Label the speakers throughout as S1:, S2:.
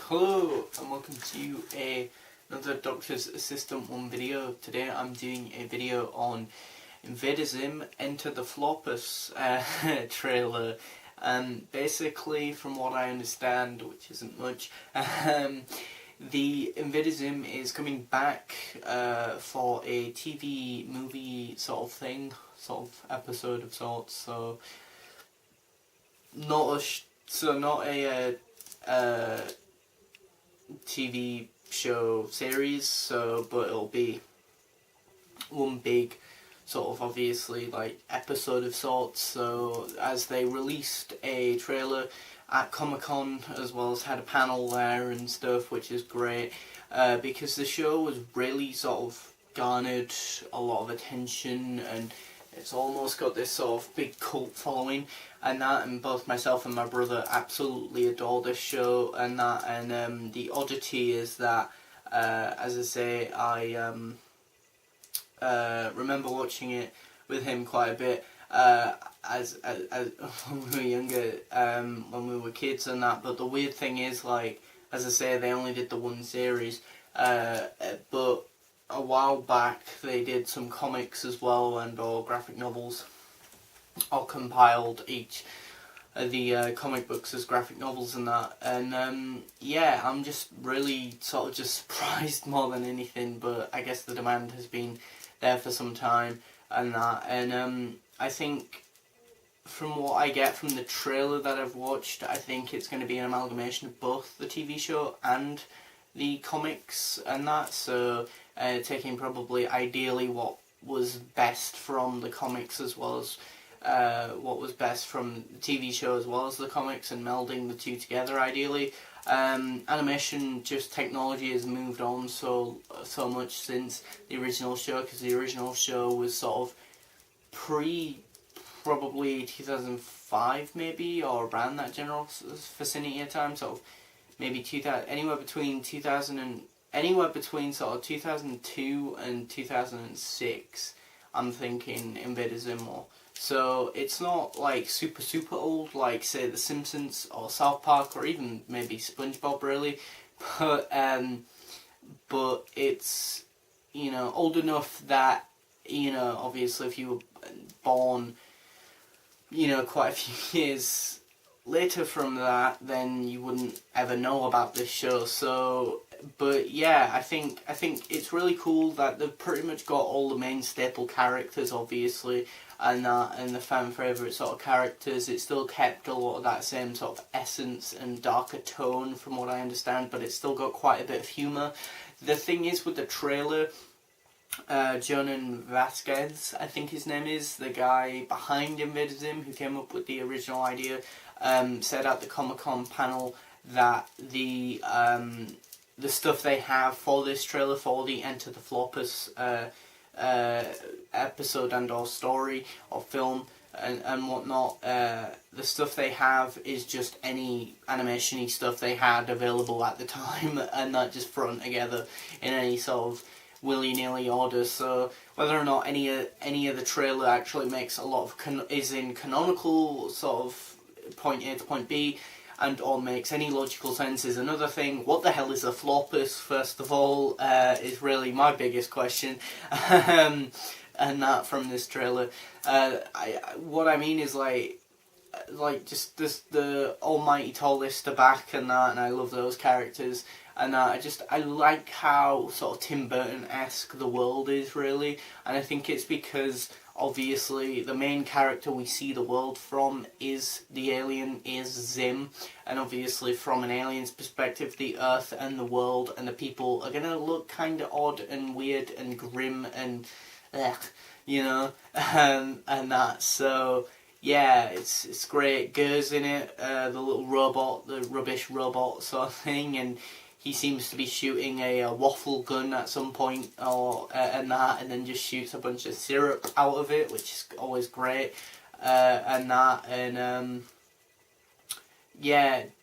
S1: Hello and welcome to another Doctor's Assistant 1 video. Today I'm doing a video on Invader Enter the Florpus trailer. Basically, from what I understand, which isn't much, the Invader is coming back for a TV movie sort of thing, sort of episode of sorts. So not a TV show series, but it'll be one big sort of obviously like episode of sorts. So as they released a trailer at Comic-Con, as well as had a panel there and stuff, which is great because the show was really sort of garnered a lot of attention, and it's almost got this sort of big cult following, and both myself and my brother absolutely adore this show, and the oddity is that, as I say, I remember watching it with him quite a bit, as when we were younger, when we were kids and that. But the weird thing is, like, as I say, they only did the one series, but a while back they did some comics as well, or graphic novels, or compiled each of the comic books as graphic novels and that. And yeah, I'm just really sort of just surprised more than anything, but I guess the demand has been there for some time and that. And I think from what I get from the trailer that I've watched, I think it's going to be an amalgamation of both the TV show and the comics and that. So taking probably ideally what was best from the comics as well as what was best from the TV show as well as the comics, and melding the two together ideally. Animation, just technology has moved on so much since the original show, because the original show was sort of probably 2005 maybe, or around that general vicinity of time, sort of maybe 2000, anywhere between sort of 2002 and 2006, I'm thinking Invader Zim. So it's not like super old like say The Simpsons or South Park or even maybe SpongeBob really, but it's, you know, old enough that, you know, obviously if you were born, you know, quite a few years later from that, then you wouldn't ever know about this show. So, but yeah, I think it's really cool that they've pretty much got all the main staple characters, obviously, and the fan favourite sort of characters. It still kept a lot of that same sort of essence and darker tone from what I understand, but it's still got quite a bit of humour. The thing is with the trailer, Jonan Vasquez, I think his name is, the guy behind Invader Zim, who came up with the original idea, said at the Comic-Con panel that the stuff they have for this trailer, for the Enter the Florpus episode and or story or film and whatnot, the stuff they have is just any animation-y stuff they had available at the time, and not just thrown together in any sort of willy-nilly order. So whether or not any of the trailer actually makes a lot of is in canonical sort of point A to point B, and or makes any logical sense is another thing. What the hell is a florpus, first of all, is really my biggest question. And that from this trailer, what I mean is like just the almighty tall Lister back and that, and I love those characters. And I like how sort of Tim Burton-esque the world is, really. And I think it's because, obviously, the main character we see the world from is the alien, is Zim. And obviously, from an alien's perspective, the Earth and the world and the people are going to look kind of odd and weird and grim and, you know, and that. So yeah, it's great. Gur's in it, the little robot, the rubbish robot sort of thing, and he seems to be shooting a waffle gun at some point, or and then just shoots a bunch of syrup out of it, which is always great, yeah,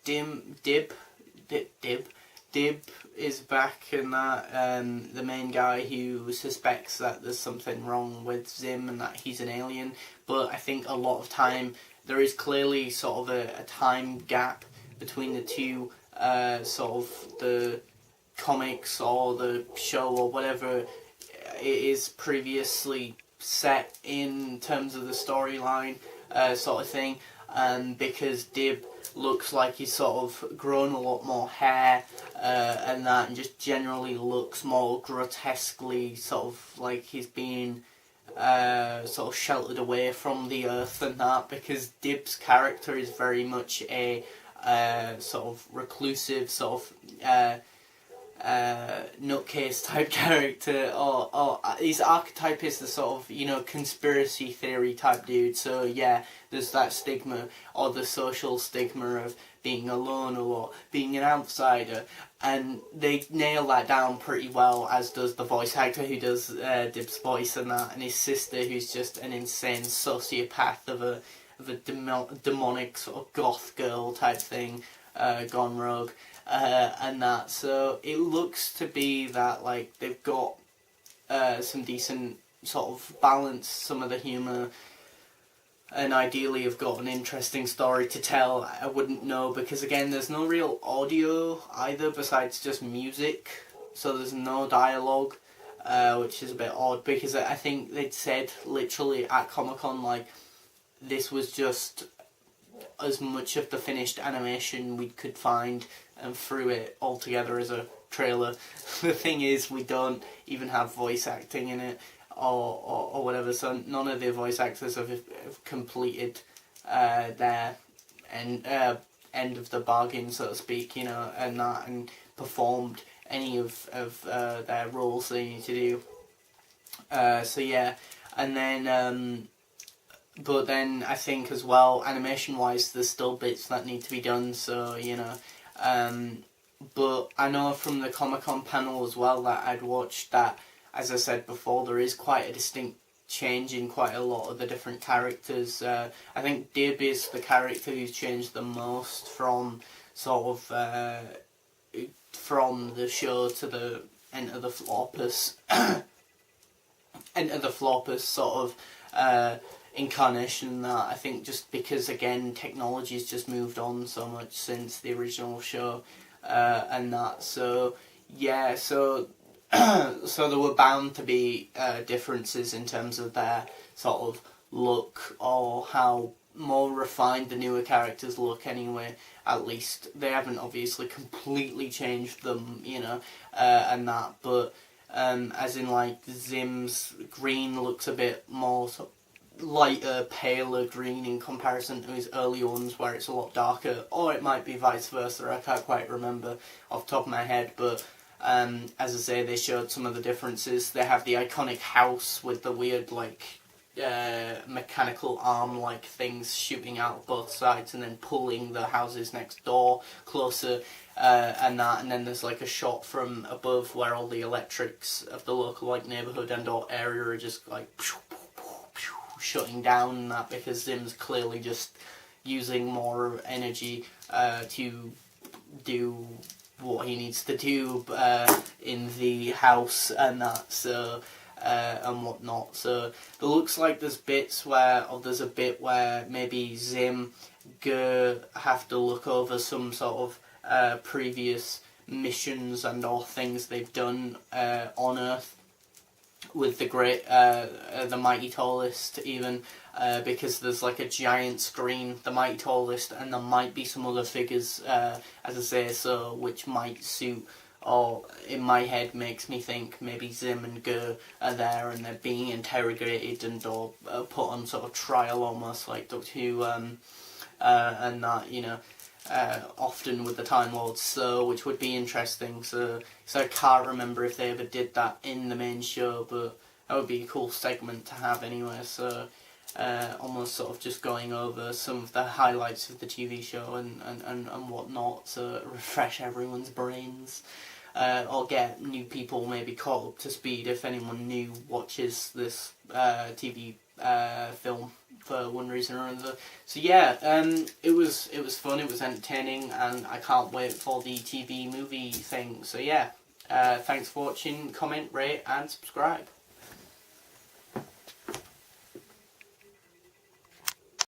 S1: Dib is back, and that, the main guy who suspects that there's something wrong with Zim and that he's an alien. But I think a lot of time there is clearly sort of a time gap between the two sort of the comics or the show or whatever it is previously set in terms of the storyline, sort of thing. Because Dib looks like he's sort of grown a lot more hair and that, and just generally looks more grotesquely sort of like he's being sort of sheltered away from the earth and that, because Dib's character is very much a sort of reclusive, sort of nutcase type character, or his archetype is the sort of, you know, conspiracy theory type dude. So yeah, there's that stigma, or the social stigma of being alone a lot, being an outsider, and they nail that down pretty well, as does the voice actor who does Dib's voice and that, and his sister, who's just an insane sociopath of a demonic sort of goth girl type thing, gone rogue. And that, so it looks to be that like they've got some decent sort of balance, some of the humour, and ideally have got an interesting story to tell. I wouldn't know, because again there's no real audio either besides just music, so there's no dialogue, which is a bit odd, because I think they'd said literally at Comic-Con like this was just as much of the finished animation we could find and threw it all together as a trailer. The thing is, we don't even have voice acting in it or whatever, so none of the voice actors have completed their end of the bargain, so to speak, you know, and that, and performed any of their roles they need to do. So yeah, and then but then I think as well, animation wise, there's still bits that need to be done, so you know. But I know from the Comic-Con panel as well that I'd watched that, as I said before, there is quite a distinct change in quite a lot of the different characters. I think Dib is the character who's changed the most from sort of from the show to the Enter the Florpus Enter the Florpus sort of incarnation. That I think just because again technology's just moved on so much since the original show, and that, so yeah, so so there were bound to be differences in terms of their sort of look, or how more refined the newer characters look anyway. At least they haven't obviously completely changed them, you know, and that, but as in like Zim's green looks a bit more sort of lighter, paler green in comparison to his early ones where it's a lot darker, or it might be vice versa, I can't quite remember off the top of my head, but as I say, they showed some of the differences. They have the iconic house with the weird like mechanical arm like things shooting out both sides and then pulling the houses next door closer, and that, and then there's like a shot from above where all the electrics of the local like neighbourhood and or area are just like shutting down and that, because Zim's clearly just using more energy to do what he needs to do in the house and that, so and whatnot. So there looks like there's bits where, or there's a bit where maybe Zim have to look over some sort of previous missions and or things they've done on Earth with the great, the Mighty Tallest even, because there's like a giant screen, the Mighty Tallest, and there might be some other figures, as I say, so which might suit, or in my head makes me think maybe Zim and Gur are there and they're being interrogated and or put on sort of trial almost like Doctor Who, and that, you know, often with the Time Lords, so which would be interesting. So I can't remember if they ever did that in the main show, but that would be a cool segment to have anyway. So almost sort of just going over some of the highlights of the TV show and whatnot, so refresh everyone's brains, or get new people maybe caught up to speed if anyone new watches this TV film for one reason or another. So yeah, it was fun, it was entertaining, and I can't wait for the TV movie thing. So yeah, thanks for watching, comment, rate and subscribe.